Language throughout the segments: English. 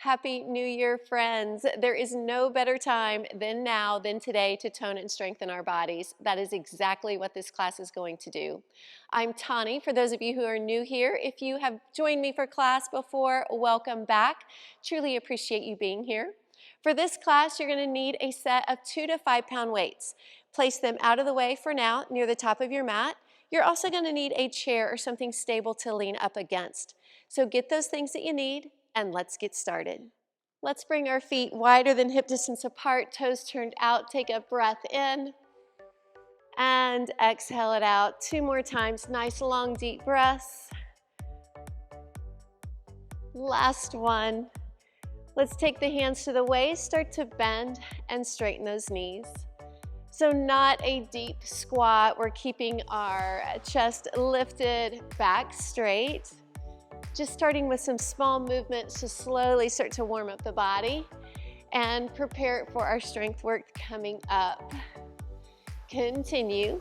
Happy New Year, friends. There is no better time than now, than today, to tone and strengthen our bodies. That is exactly what this class is going to do. I'm Tauni. For those of you who are new here, if you have joined me for class before, welcome back. Truly appreciate you being here. For this class, you're going to need a set of 2 to 5 pound weights. Place them out of the way for now, near the top of your mat. You're also going to need a chair or something stable to lean up against. So get those things that you need, and let's get started. Let's bring our feet wider than hip distance apart, toes turned out. Take a breath in and exhale it out. 2 more times. Nice long deep breaths. Last one. Let's take the hands to the waist, start to bend and straighten those knees. So not a deep squat. We're keeping our chest lifted, back straight. Just starting with some small movements to slowly start to warm up the body and prepare it for our strength work coming up. Continue.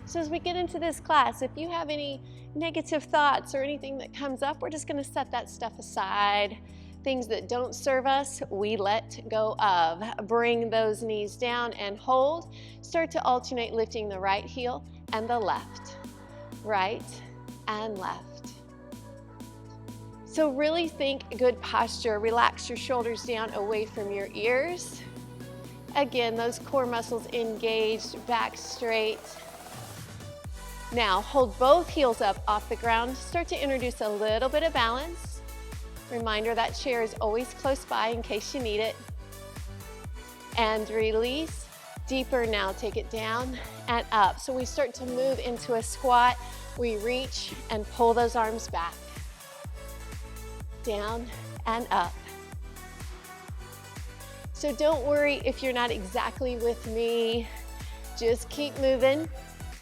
So as we get into this class, if you have any negative thoughts or anything that comes up, we're just going to set that stuff aside. Things that don't serve us, we let go of. Bring those knees down and hold. Start to alternate lifting the right heel and the left. Right and left. So really think good posture. Relax your shoulders down away from your ears. Again, those core muscles engaged, back straight. Now hold both heels up off the ground. Start to introduce a little bit of balance. Reminder that chair is always close by in case you need it. And release. Deeper now, take it down and up. So we start to move into a squat. We reach and pull those arms back. Down and up. So don't worry if you're not exactly with me. Just keep moving.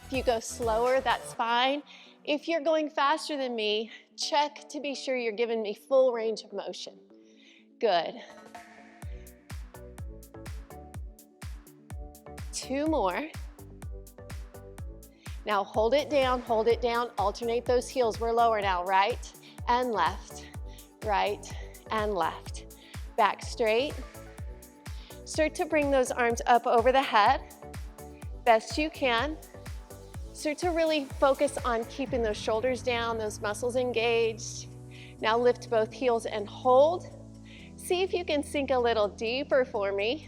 If you go slower, that's fine. If you're going faster than me, check to be sure you're giving me full range of motion. Good. 2 more. Now hold it down, alternate those heels. We're lower now, right and left, right and left. Back straight. Start to bring those arms up over the head, best you can. Start to really focus on keeping those shoulders down, those muscles engaged. Now lift both heels and hold. See if you can sink a little deeper for me.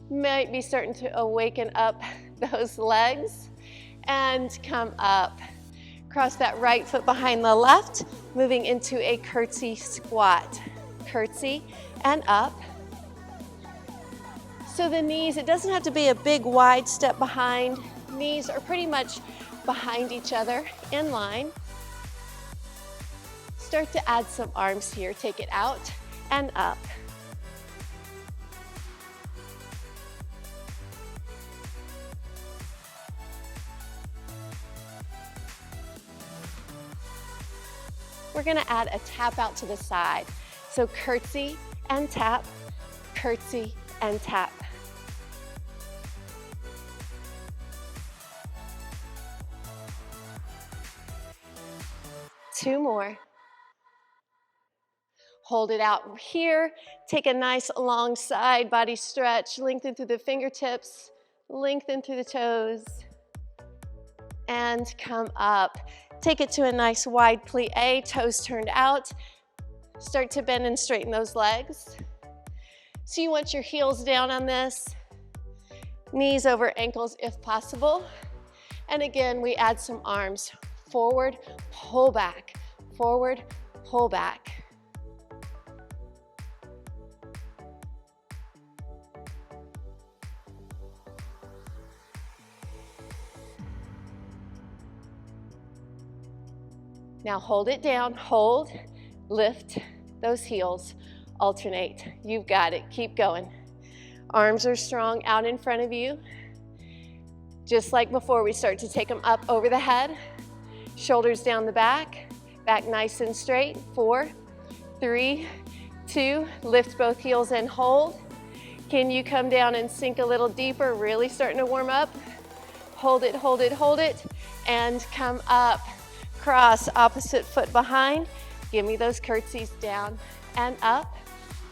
Might be starting to awaken up those legs. And come up. Cross that right foot behind the left, moving into a curtsy squat. Curtsy and up. So the knees, it doesn't have to be a big wide step behind. Knees are pretty much behind each other in line. Start to add some arms here. Take it out and up. We're going to add a tap out to the side. So curtsy and tap, curtsy and tap. Two more. Hold it out here. Take a nice long side body stretch. Lengthen through the fingertips, lengthen through the toes, and come up. Take it to a nice wide plie, toes turned out. Start to bend and straighten those legs. So you want your heels down on this, knees over ankles if possible. And again, we add some arms. Forward, pull back, forward, pull back. Now hold it down, hold, lift those heels, alternate. You've got it, keep going. Arms are strong out in front of you. Just like before, we start to take them up over the head, shoulders down the back, back nice and straight. 4, 3, 2, lift both heels and hold. Can you come down and sink a little deeper, really starting to warm up? Hold it, hold it, hold it, and come up. Cross, opposite foot behind, Give me those curtsies, down and up,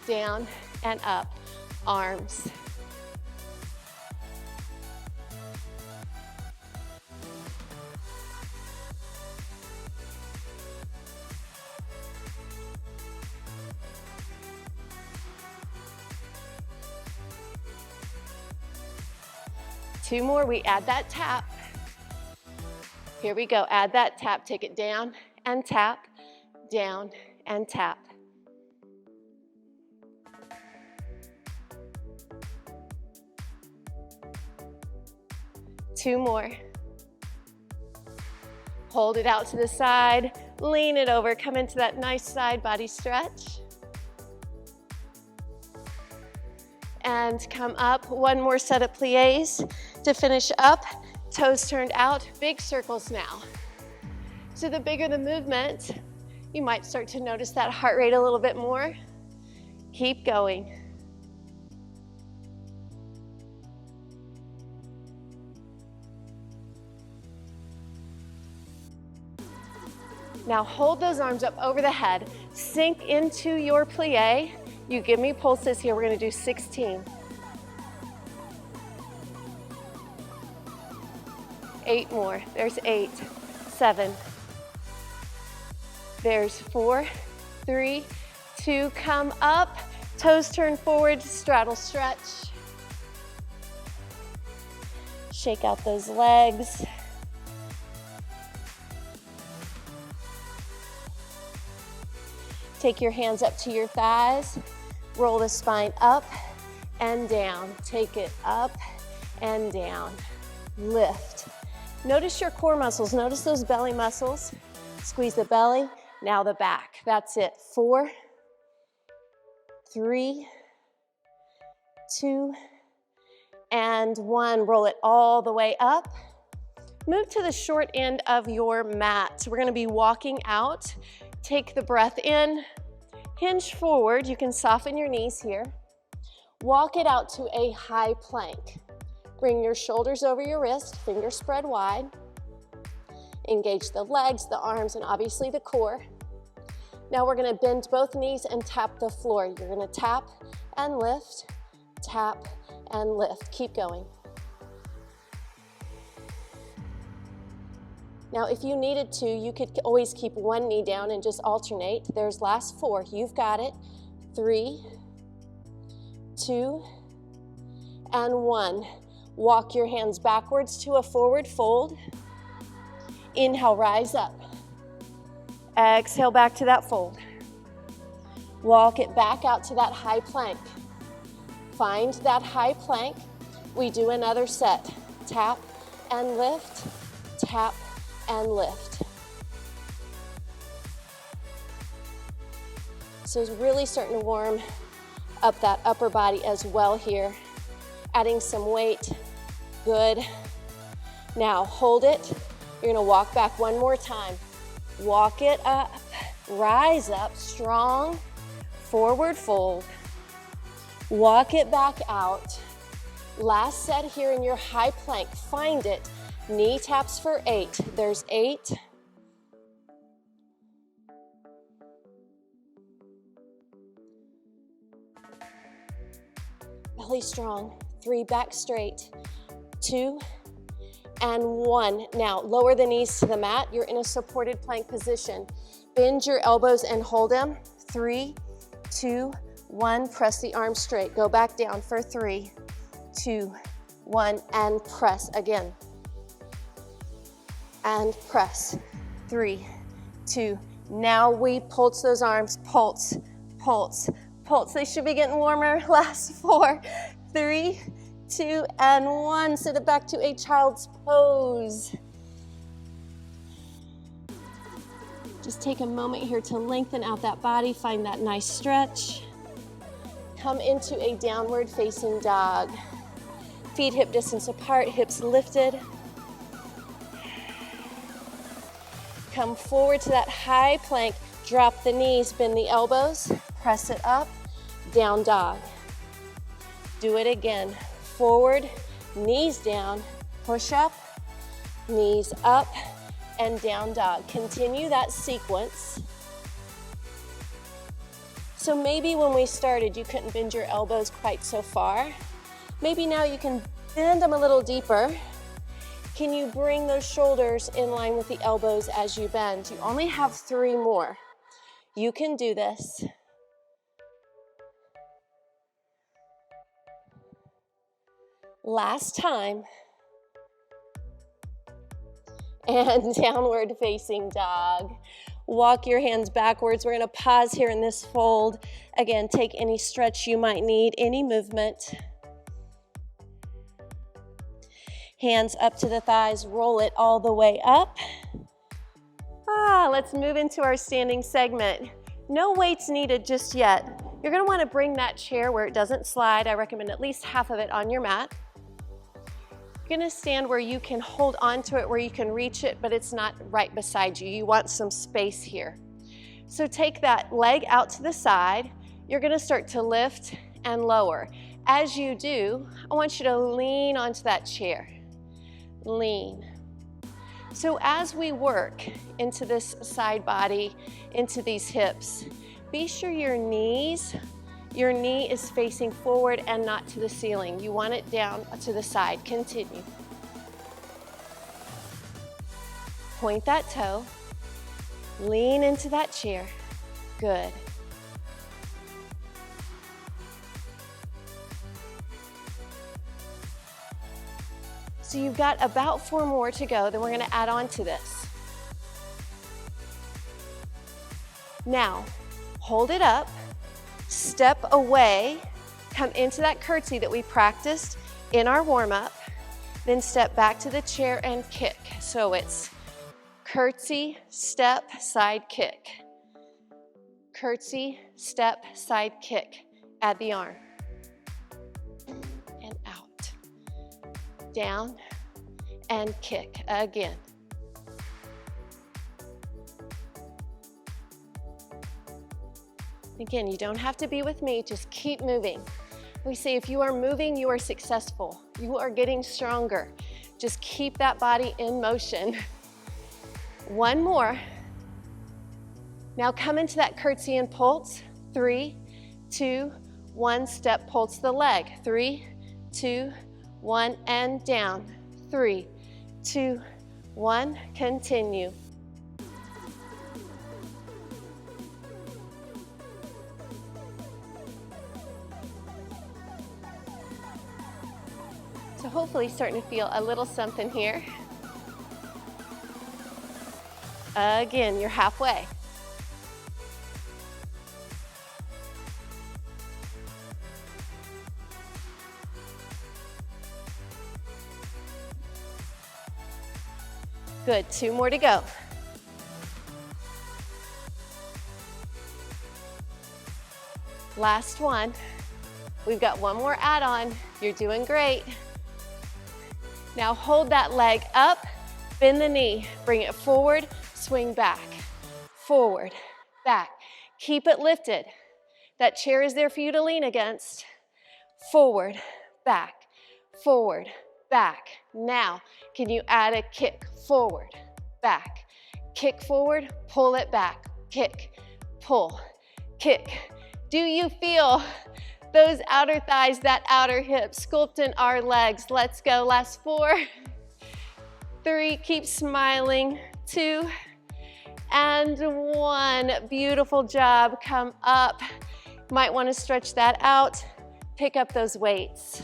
down and up. Arms. Two more, we add that tap. Here we go, add that tap, take it down and tap, down and tap. Two more. Hold it out to the side, lean it over, come into that nice side body stretch. And come up, one more set of pliés to finish up, toes turned out, big circles now. So the bigger the movement, you might start to notice that heart rate a little bit more. Keep going. Now hold those arms up over the head, sink into your plié. You give me pulses here, we're gonna do 16. 8 more, there's 8, 7. There's 4, 3, 2, come up, toes turn forward, straddle stretch. Shake out those legs. Take your hands up to your thighs, roll the spine up and down. Take it up and down. Lift. Notice your core muscles, notice those belly muscles. Squeeze the belly, now the back. That's it. 4, 3, 2, and 1. Roll it all the way up. Move to the short end of your mat. So we're gonna be walking out. Take the breath in, hinge forward. You can soften your knees here. Walk it out to a high plank. Bring your shoulders over your wrist, fingers spread wide. Engage the legs, the arms, and obviously the core. Now we're gonna bend both knees and tap the floor. You're gonna tap and lift, tap and lift. Keep going. Now, if you needed to, you could always keep one knee down and just alternate. There's last 4. You've got it. 3, 2, and 1. Walk your hands backwards to a forward fold. Inhale, rise up. Exhale, back to that fold. Walk it back out to that high plank. Find that high plank. We do another set. Tap and lift, tap and lift. So it's really starting to warm up that upper body as well here. Adding some weight, good. Now hold it. You're gonna walk back one more time. Walk it up, rise up, strong, forward fold. Walk it back out. Last set here in your high plank, find it. Knee taps for 8. There's 8. Belly strong. 3, back straight. 2, and 1. Now lower the knees to the mat. You're in a supported plank position. Bend your elbows and hold them. 3, 2, 1. Press the arms straight. Go back down for 3, 2, 1, and press again. And press. 3, 2. Now we pulse those arms. Pulse, pulse, pulse. They should be getting warmer. Last 4, 3, 2, and 1. Sit it back to a child's pose. Just take a moment here to lengthen out that body. Find that nice stretch. Come into a downward facing dog. Feet hip distance apart, hips lifted. Come forward to that high plank. Drop the knees, bend the elbows, press it up, down dog. Do it again. Forward, knees down, push up, knees up, and down dog. Continue that sequence. So maybe when we started, you couldn't bend your elbows quite so far. Maybe now you can bend them a little deeper. Can you bring those shoulders in line with the elbows as you bend? You only have 3 more. You can do this. Last time. And downward facing dog. Walk your hands backwards. We're going to pause here in this fold. Again, take any stretch you might need, any movement. Hands up to the thighs, roll it all the way up. Let's move into our standing segment. No weights needed just yet. You're going to want to bring that chair where it doesn't slide. I recommend at least half of it on your mat. You're going to stand where you can hold onto it, where you can reach it, but it's not right beside you. You want some space here. So take that leg out to the side. You're going to start to lift and lower. As you do, I want you to lean onto that chair. Lean. So as we work into this side body, into these hips, be sure your knee is facing forward and not to the ceiling. You want it down to the side. Continue. Point that toe. Lean into that chair. Good. So you've got about 4 more to go, then we're going to add on to this. Now, hold it up, step away, come into that curtsy that we practiced in our warm-up, then step back to the chair and kick. So it's curtsy, step, side kick. Curtsy, step, side kick. Add the arm. And out. Down and kick again. Again, you don't have to be with me, just keep moving. We say if you are moving, you are successful. You are getting stronger. Just keep that body in motion. 1 more. Now come into that curtsy and pulse. 3, 2, 1, step, pulse the leg. 3, 2, 1, and down. 3, 2, 1, continue. So hopefully starting to feel a little something here. Again, you're halfway. Good, 2 more to go. Last one. We've got 1 more add-on. You're doing great. Now hold that leg up, bend the knee, bring it forward, swing back, forward, back. Keep it lifted. That chair is there for you to lean against. Forward, back, forward, back. Now, can you add a kick? Forward, back, kick forward, pull it back, kick, pull, kick. Do you feel those outer thighs, that outer hip, sculpting our legs? Let's go, last 4, 3, keep smiling, 2, and 1. Beautiful job, come up. Might want to stretch that out, pick up those weights.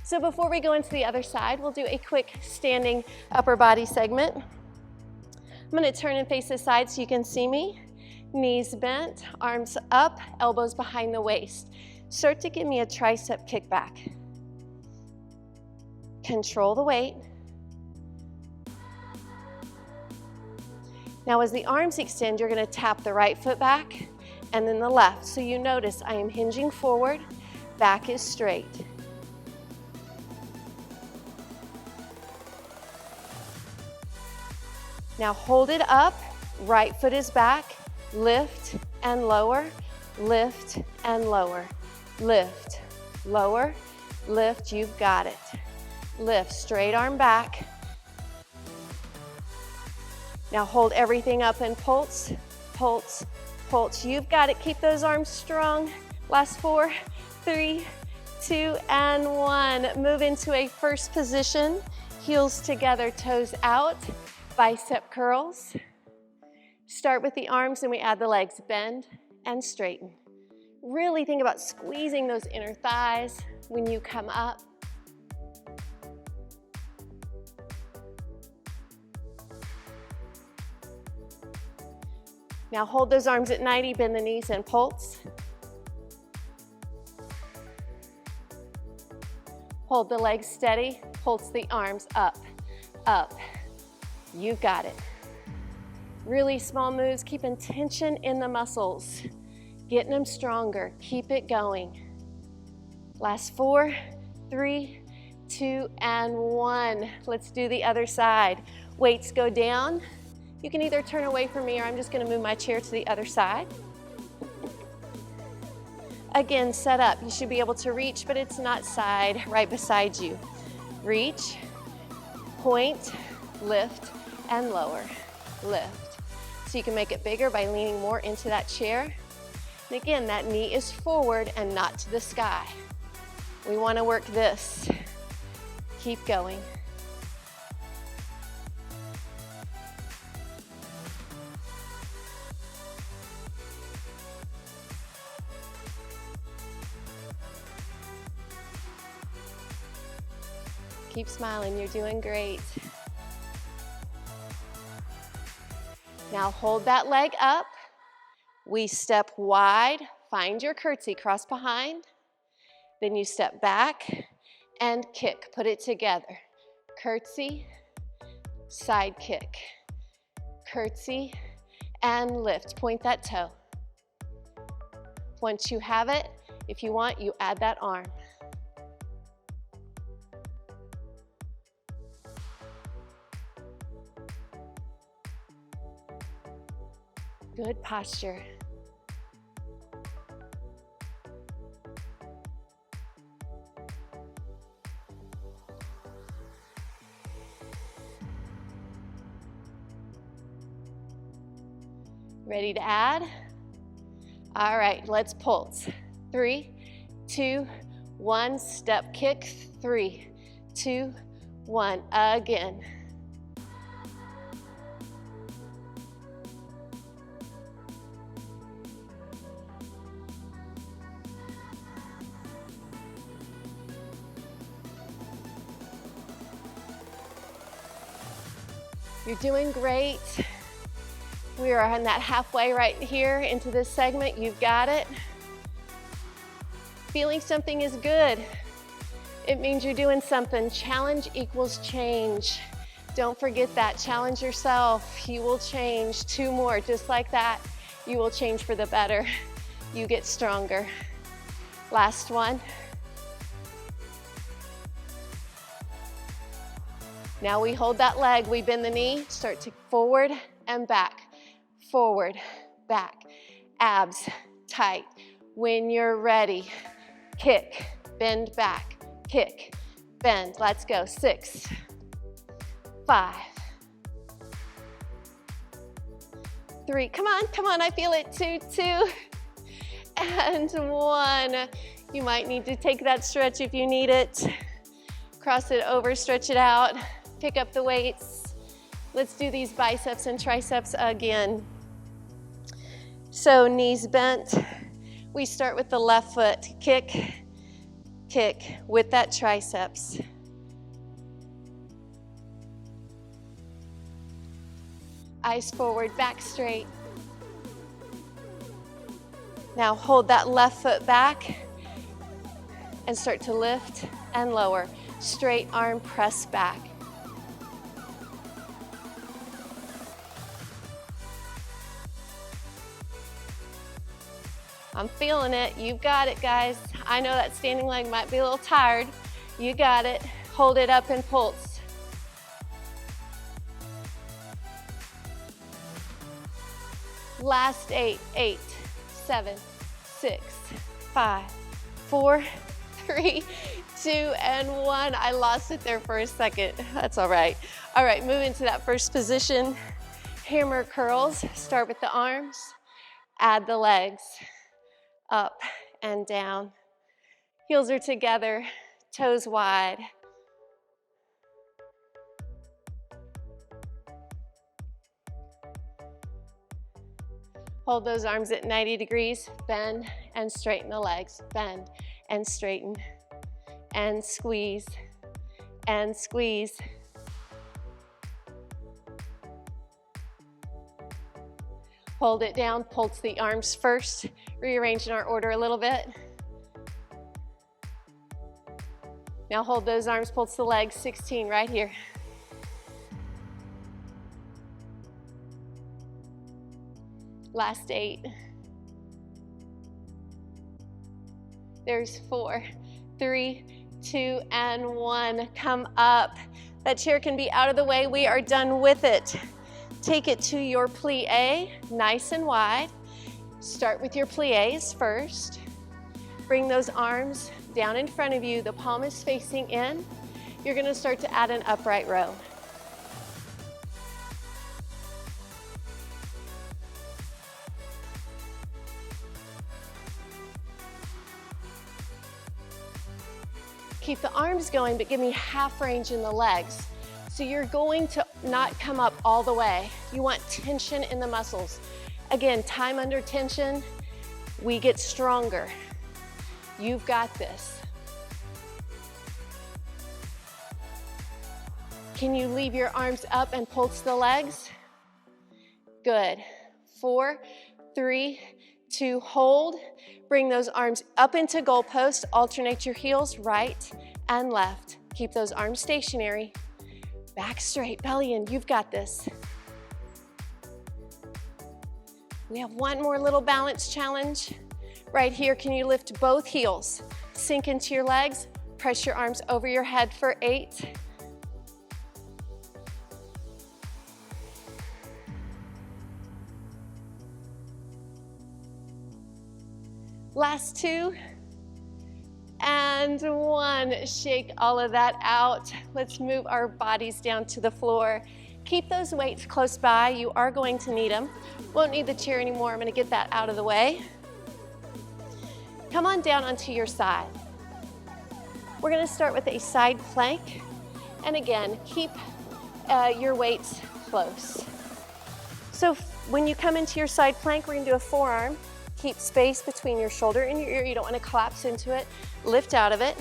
So before we go into the other side, we'll do a quick standing upper body segment. I'm going to turn and face this side so you can see me. Knees bent, arms up, elbows behind the waist. Start to give me a tricep kickback. Control the weight. Now as the arms extend, you're going to tap the right foot back and then the left. So you notice I am hinging forward, back is straight. Now hold it up, right foot is back, lift and lower, lift and lower, lift, lower, lift, you've got it. Lift, straight arm back. Now hold everything up and pulse, pulse, Pulse, you've got it. Keep those arms strong. Last 4, 3, 2, and 1. Move into a first position. Heels together, toes out. Bicep curls. Start with the arms and we add the legs. Bend and straighten. Really think about squeezing those inner thighs when you come up. Now hold those arms at 90, bend the knees and pulse. Hold the legs steady, pulse the arms up, up. You've got it. Really small moves, keeping tension in the muscles, getting them stronger. Keep it going. Last 4, 3, 2, and 1. Let's do the other side. Weights go down. You can either turn away from me or I'm just going to move my chair to the other side. Again, set up. You should be able to reach, but it's not side, right beside you. Reach, point, lift, and lower. Lift. So you can make it bigger by leaning more into that chair. And again, that knee is forward and not to the sky. We want to work this. Keep going. Keep smiling, you're doing great. Now hold that leg up. We step wide, find your curtsy, cross behind. Then you step back and kick, put it together. Curtsy, side kick. Curtsy and lift, point that toe. Once you have it, if you want, you add that arm. Good posture. Ready to add? All right, let's pulse. 3, 2, 1, step kick. 3, 2, 1, again. You're doing great. We are on that halfway right here into this segment. You've got it. Feeling something is good. It means you're doing something. Challenge equals change. Don't forget that. Challenge yourself. You will change. 2 more, just like that. You will change for the better. You get stronger. Last one. Now we hold that leg, we bend the knee, start to forward and back, forward, back, abs tight. When you're ready, kick, bend back, kick, bend. Let's go. 6, 5, 3. Come on, I feel it. 2, 2, and 1. You might need to take that stretch if you need it. Cross it over, stretch it out. Pick up the weights. Let's do these biceps and triceps again. So knees bent. We start with the left foot. Kick, kick with that triceps. Eyes forward, back straight. Now hold that left foot back and start to lift and lower. Straight arm press back. I'm feeling it. You've got it, guys. I know that standing leg might be a little tired. You got it. Hold it up and pulse. Last 8, 8, 7, 6, 5, 4, 3, 2, and 1. I lost it there for a second. That's all right. All right, move into that first position. Hammer curls. Start with the arms. Add the legs, up and down. Heels are together, toes wide. Hold those arms at 90 degrees, bend and straighten the legs, bend and straighten, and squeeze, and squeeze. Hold it down, pulse the arms first, rearrange in our order a little bit. Now hold those arms, pulse the legs, 16 right here. Last 8. There's 4, 3, 2, and 1. Come up. That chair can be out of the way. We are done with it. Take it to your plie, nice and wide. Start with your plies first. Bring those arms down in front of you. The palm is facing in. You're going to start to add an upright row. Keep the arms going, but give me half range in the legs. So you're going to not come up all the way. You want tension in the muscles. Again, time under tension, we get stronger. You've got this. Can you leave your arms up and pulse the legs? Good. 4, 3, 2, hold. Bring those arms up into goalpost. Alternate your heels, right and left. Keep those arms stationary. Back straight, belly in. You've got this. We have one more little balance challenge. Right here, can you lift both heels? Sink into your legs. Press your arms over your head for 8. Last 2. And 1. Shake all of that out. Let's move our bodies down to the floor. Keep those weights close by. You are going to need them. Won't need the chair anymore. I'm going to get that out of the way. Come on down onto your side. We're going to start with a side plank. And again, keep your weights close. So when you come into your side plank, we're going to do a forearm. Keep space between your shoulder and your ear. You don't want to collapse into it. Lift out of it.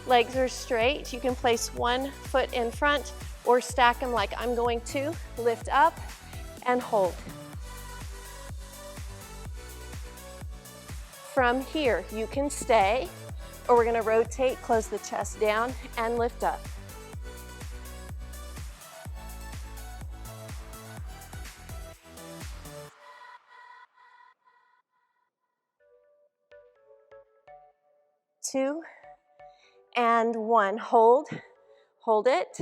Legs are straight. You can place one foot in front or stack them like I'm going to. Lift up and hold. From here, you can stay, or we're going to rotate, close the chest down, and lift up. Two, and 1. Hold it,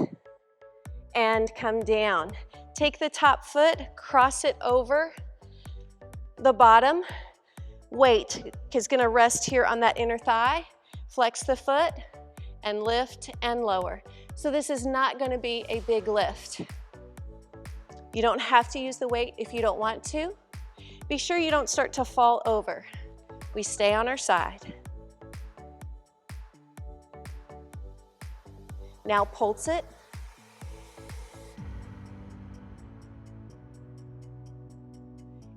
and come down. Take the top foot, cross it over the bottom. Weight is going to rest here on that inner thigh. Flex the foot, and lift and lower. So this is not going to be a big lift. You don't have to use the weight if you don't want to. Be sure you don't start to fall over. We stay on our side. Now pulse it.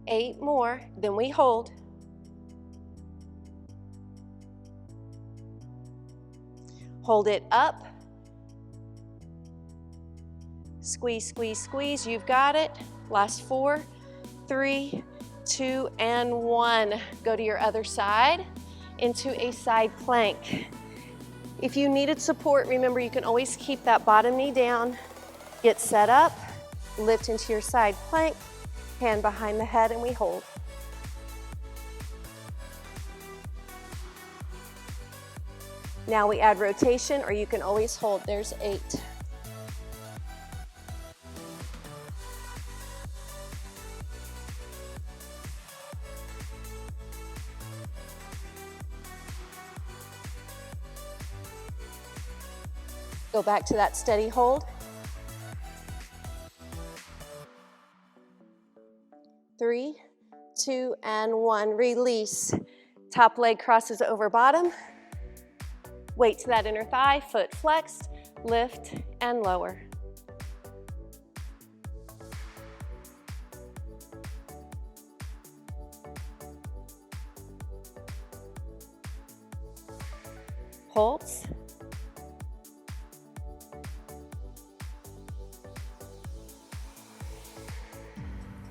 Eight more, then we hold. Hold it up. Squeeze, squeeze, squeeze. You've got it. Last 4, 3, 2, and 1. Go to your other side into a side plank. If you needed support, remember you can always keep that bottom knee down. Get set up, lift into your side plank, hand behind the head, and we hold. Now we add rotation, or you can always hold. There's 8. Go back to that steady hold. 3, 2, and 1. Release. Top leg crosses over bottom. Weight to that inner thigh, foot flexed, lift and lower. Pulse.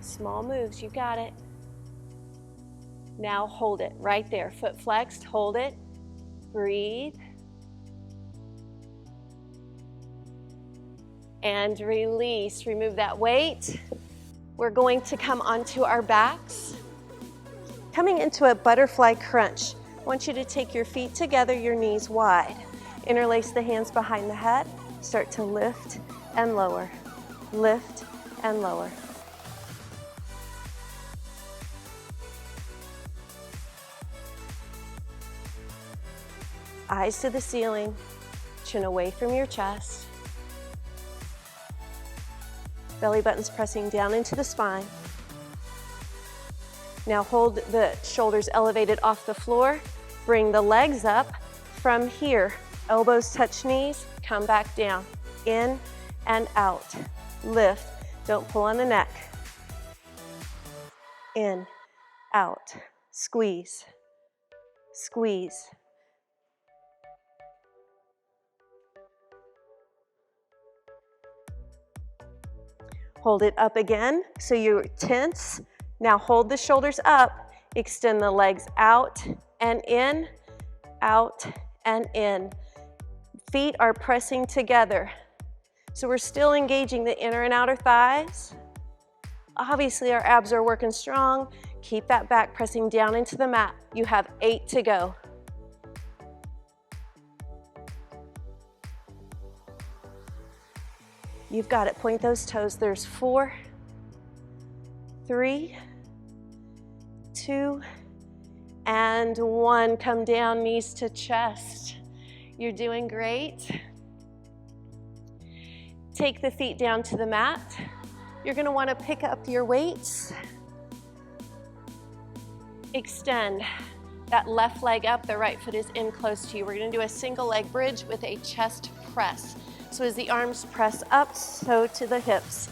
Small moves, you got it. Now hold it right there, foot flexed, hold it, breathe. And release, remove that weight. We're going to come onto our backs. Coming into a butterfly crunch. I want you to take your feet together, your knees wide. Interlace the hands behind the head. Start to lift and lower. Lift and lower. Eyes to the ceiling, chin away from your chest. Belly button's pressing down into the spine. Now hold the shoulders elevated off the floor. Bring the legs up from here. Elbows touch knees, come back down. In and out. Lift, don't pull on the neck. In, out, squeeze, squeeze. Hold it up again, so you're tense. Now hold the shoulders up, extend the legs out and in, out and in. Feet are pressing together. So we're still engaging the inner and outer thighs. Obviously our abs are working strong. Keep that back pressing down into the mat. You have 8 to go. You've got it, point those toes. There's 4, 3, 2, and 1. Come down, knees to chest. You're doing great. Take the feet down to the mat. You're gonna wanna pick up your weights. Extend that left leg up, the right foot is in close to you. We're gonna do a single leg bridge with a chest press. So as the arms press up, so to the hips.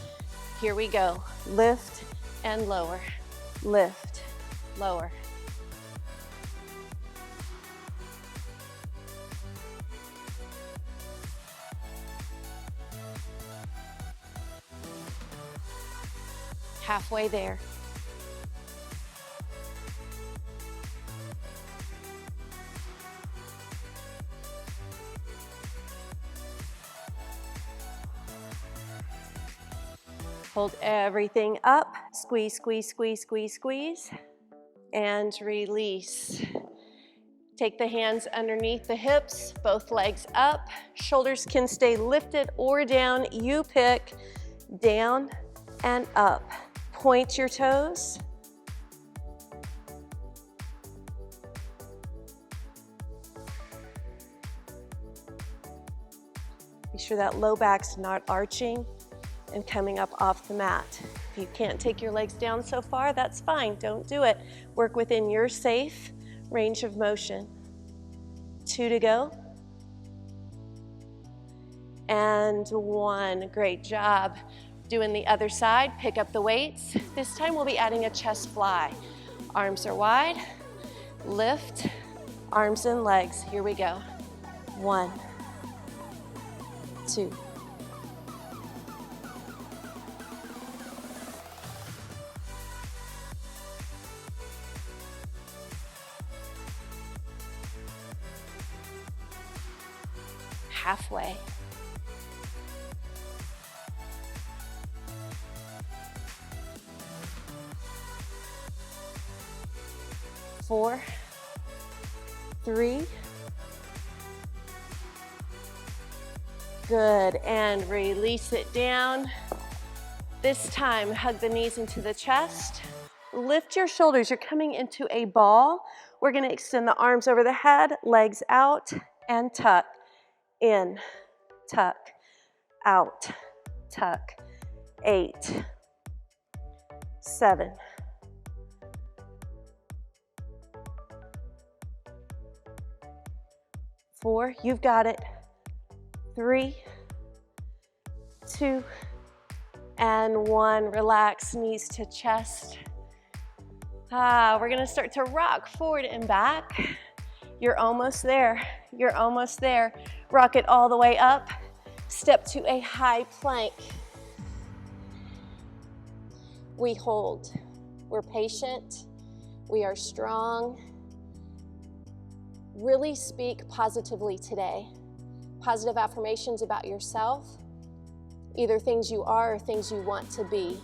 Here we go. Lift and lower. Lift, lower. Halfway there. Hold everything up. Squeeze, squeeze, squeeze, squeeze, squeeze. And release. Take the hands underneath the hips, both legs up. Shoulders can stay lifted or down. You pick. Down and up. Point your toes. Be sure that low back's not arching and coming up off the mat. If you can't take your legs down so far, that's fine, don't do it. Work within your safe range of motion. 2 to go. And 1, great job. Doing the other side, pick up the weights. This time we'll be adding a chest fly. Arms are wide, lift, arms and legs. Here we go. 1, 2. Halfway. 4, 3. Good, and release it down. This time, hug the knees into the chest. Lift your shoulders, you're coming into a ball. We're gonna extend the arms over the head, legs out, and tuck. In, tuck, out, tuck. 8, 7, 4, you've got it. 3, 2, and 1. Relax, knees to chest. We're gonna start to rock forward and back. You're almost there. You're almost there. Rock it all the way up. Step to a high plank. We hold. We're patient. We are strong. Really speak positively today. Positive affirmations about yourself, either things you are or things you want to be.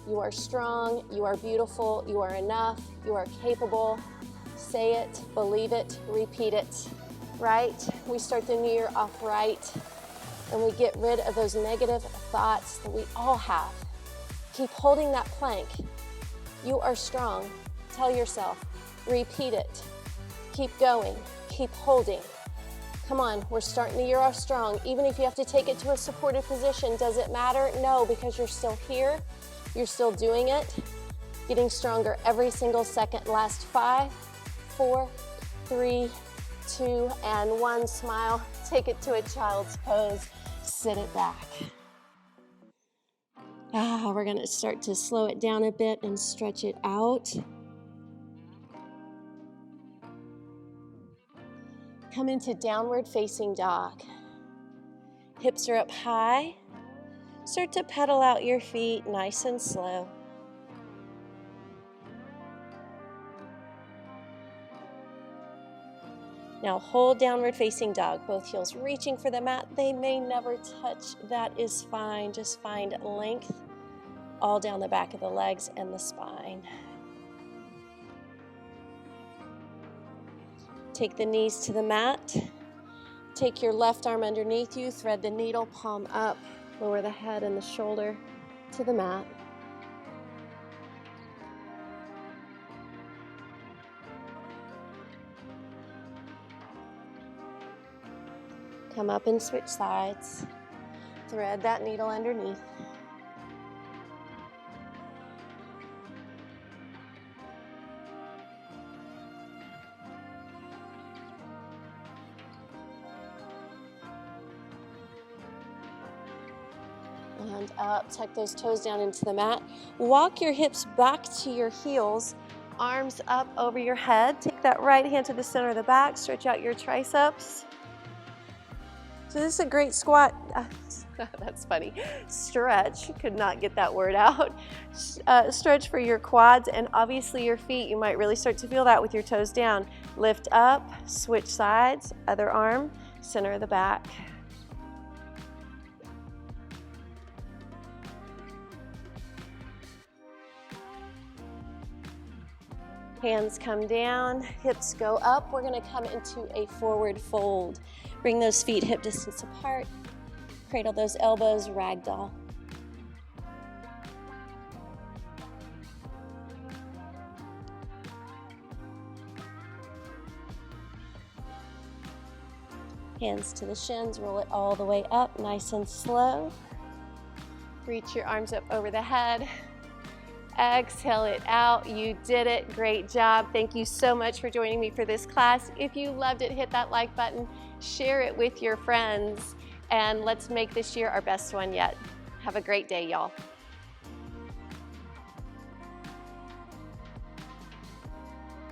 You are strong, you are beautiful, you are enough, you are capable. Say it, believe it, repeat it, right? We start the new year off right, and we get rid of those negative thoughts that we all have. Keep holding that plank. You are strong. Tell yourself, repeat it. Keep going, keep holding. Come on, we're starting the year off strong. Even if you have to take it to a supported position, does it matter? No, because you're still here. You're still doing it, getting stronger every single second. Last 5, 4, 3, 2, and 1. Smile. Take it to a child's pose. Sit it back. We're going to start to slow it down a bit and stretch it out. Come into downward facing dog. Hips are up high. Start to pedal out your feet nice and slow. Now hold downward facing dog, both heels reaching for the mat. They may never touch. That is fine. Just find length all down the back of the legs and the spine. Take the knees to the mat. Take your left arm underneath you, thread the needle, palm up. Lower the head and the shoulder to the mat. Come up and switch sides. Thread that needle underneath. And up, tuck those toes down into the mat. Walk your hips back to your heels, arms up over your head. Take that right hand to the center of the back, stretch out your triceps. So this is a great squat. That's funny. Stretch, could not get that word out. Stretch for your quads and obviously your feet. You might really start to feel that with your toes down. Lift up, switch sides, other arm, center of the back. Hands come down, hips go up. We're gonna come into a forward fold. Bring those feet hip distance apart. Cradle those elbows, ragdoll. Hands to the shins, roll it all the way up, nice and slow. Reach your arms up over the head. Exhale it out. You did it. Great job. Thank you so much for joining me for this class. If you loved it, hit that like button, share it with your friends, and let's make this year our best one yet. Have a great day, y'all.